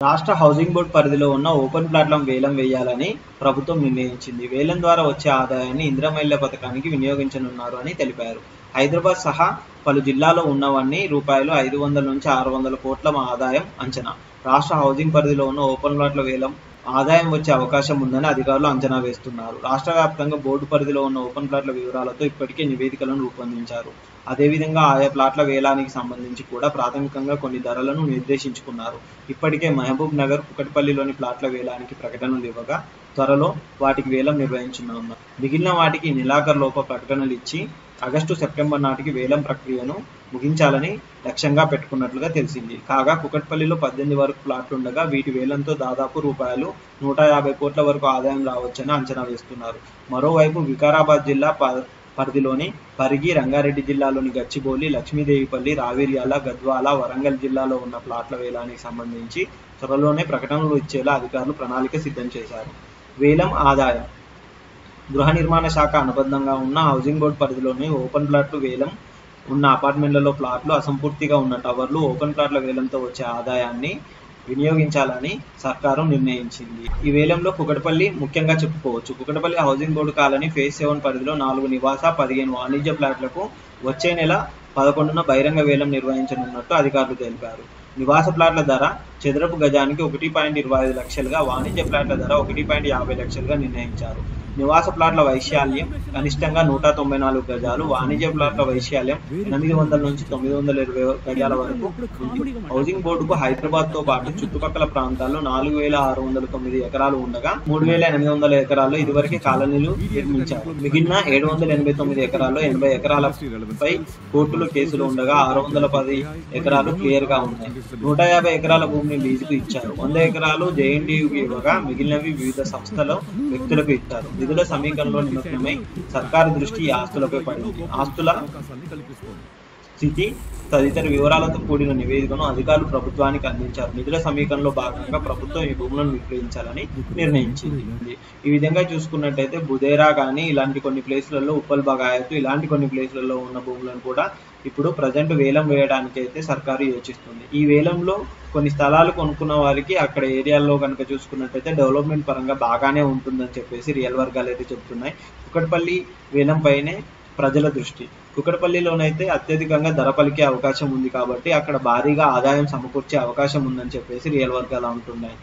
రాష్ట్ర housing board పరిధిలో ఉన్న ఓపెన్ ప్లాట్లను వేలం వేయాలని ప్రభుత్వం నిర్ణయించింది. వేలం ద్వారా వచ్చే ఆదాయాన్ని ఇందిరమ్మ ఇళ్ల పథకానికి వినియోగించనున్నారు అని తెలిపారు. హైదరాబాద్ సహా పలు జిల్లాల్లో ఉన్నవన్నీ రూ.500 నుంచి 600 కోట్ల ఆదాయం అంచనా. రాష్ట్ర హౌసింగ్ పరిధిలో ఉన్న ఓపెన్ ప్లాట్ల వేలం ఆదాయం వచ్చే అవకాశం ఉందని అధికారులు అంచనా వేస్తున్నారు. రాష్ట్ర వ్యాప్తంగా బోర్డు పరిధిలో ఉన్న ఓపెన్ ప్లాట్ల వివరాలతో ఇప్పటికే నివేదికలను రూపొందించారు. అదేవిధంగా ఆయా ప్లాట్ల వేలానికి సంబంధించి కూడా ప్రాథమికంగా కొన్ని ధరలను నిర్దేశించుకున్నారు. ఇప్పటికే మహబూబ్ నగర్, కూకట్పల్లిలోని ప్లాట్ల వేలానికి ప్రకటనలు ఇవ్వగా త్వరలో వాటికి వేలం నిర్వహించనున్నారు. మిగిలిన వాటికి నెలాఖరులోపు ప్రకటనలు ఇచ్చి ఆగస్టు, సెప్టెంబర్ నాటికి వేలం ప్రక్రియను ముగించాలని లక్ష్యంగా పెట్టుకున్నట్లుగా తెలిసింది. కాగా కూకట్పల్లిలో 18 వరకు ప్లాట్లుండగా వీటి వేలంతో దాదాపు రూ.150 కోట్ల వరకు ఆదాయం రావచ్చని అంచనా వేస్తున్నారు. మరోవైపు వికారాబాద్ జిల్లా పరిధిలోని పరిగి, రంగారెడ్డి జిల్లాలోని గచ్చిబౌలి, లక్ష్మీదేవిపల్లి, రావిర్యాల, గద్వాల, వరంగల్ జిల్లాలో ఉన్న ప్లాట్ల వేలానికి సంబంధించి త్వరలోనే ప్రకటనలు ఇచ్చేలా అధికారులు ప్రణాళిక సిద్ధం చేశారు. వేలం ఆదాయం. గృహ నిర్మాణ శాఖ అనుబంధంగా ఉన్న హౌసింగ్ బోర్డు పరిధిలోని ఓపెన్ ప్లాట్లు వేలం ఉన్న అపార్ట్మెంట్లలో ప్లాట్లు, అసంపూర్తిగా ఉన్న టవర్లు, ఓపెన్ ప్లాట్ల వేలంతో వచ్చే ఆదాయాన్ని వినియోగించాలని సర్కారు నిర్ణయించింది. ఈ వేలంలో కూకట్పల్లి ముఖ్యంగా చెప్పుకోవచ్చు. Kukatpally housing board colony phase 7 పరిధిలో 4 నివాస, 15 వాణిజ్య ప్లాట్లకు వచ్చే నెల 11న బహిరంగ వేలం నిర్వహించనున్నట్టు అధికారులు తెలిపారు. నివాస ప్లాట్ల ధర చదరపు గజానికి 1.25 లక్షలుగా, వాణిజ్య ప్లాట్ల ధర 1.50 లక్షలుగా నిర్ణయించారు. నివాస ప్లాట్ల వైశాల్యం కనిష్టంగా 194 గజాలు, వాణిజ్య ప్లాట్ల వైశాల్యం 800 నుంచి 920 గజాల వరకు ఉంది. హౌసింగ్ బోర్డుకు హైదరాబాద్తో పాటు చుట్టుపక్కల ప్రాంతాల్లో 4,609 ఎకరాలు ఉండగా 3,800 ఎకరాల్లో ఇదివరకే కాలనీలు నిర్మించారు. మిగిలిన 789 ఎకరాల్లో 80 ఎకరాలపై కోర్టులో కేసులు ఉండగా 610 ఎకరాలు క్లియర్ గా ఉన్నాయి. 150 ఎకరాల భూమిని లీజుకు ఇచ్చారు. 100 ఎకరాలు జేఎన్టీయూకి ఇవ్వగా మిగిలినవి వివిధ సంస్థల వ్యక్తులకు ఇచ్చారు. నిధుల సమీకరణలో నిమగ్నమై సర్కారు దృష్టి ఈ ఆస్తులపై పడింది. ఆస్తుల స్థితి తదితర వివరాలతో కూడిన నివేదికను అధికారులు ప్రభుత్వానికి అందించారు. నిధుల సమీకరణలో భాగంగా ప్రభుత్వం ఈ భూములను విక్రయించాలని నిర్ణయించింది. ఈ విధంగా చూసుకున్నట్టయితే బుదేరా కానీ ఇలాంటి కొన్ని ప్లేసులలో, ఉప్పల్ బగాయత్ ఇలాంటి కొన్ని ప్లేసులలో ఉన్న భూములను కూడా ఇప్పుడు ప్రజెంట్ వేలం వేయడానికి అయితే సర్కారు యోచిస్తుంది. ఈ వేలంలో కొన్ని స్థలాలు కొనుక్కున్న వారికి అక్కడ ఏరియాల్లో కనుక చూసుకున్నట్టయితే డెవలప్మెంట్ పరంగా బాగానే ఉంటుందని చెప్పేసి రియల్ వర్గాలు అయితే చెప్తున్నాయి. కూకట్పల్లి వేలం పైనే ప్రజల దృష్టి. కూకట్పల్లిలోనైతే అత్యధికంగా ధర పలికే అవకాశం ఉంది కాబట్టి అక్కడ భారీగా ఆదాయం సమకూర్చే అవకాశం ఉందని చెప్పేసి రియల్ వర్గాలు అంటున్నాయి.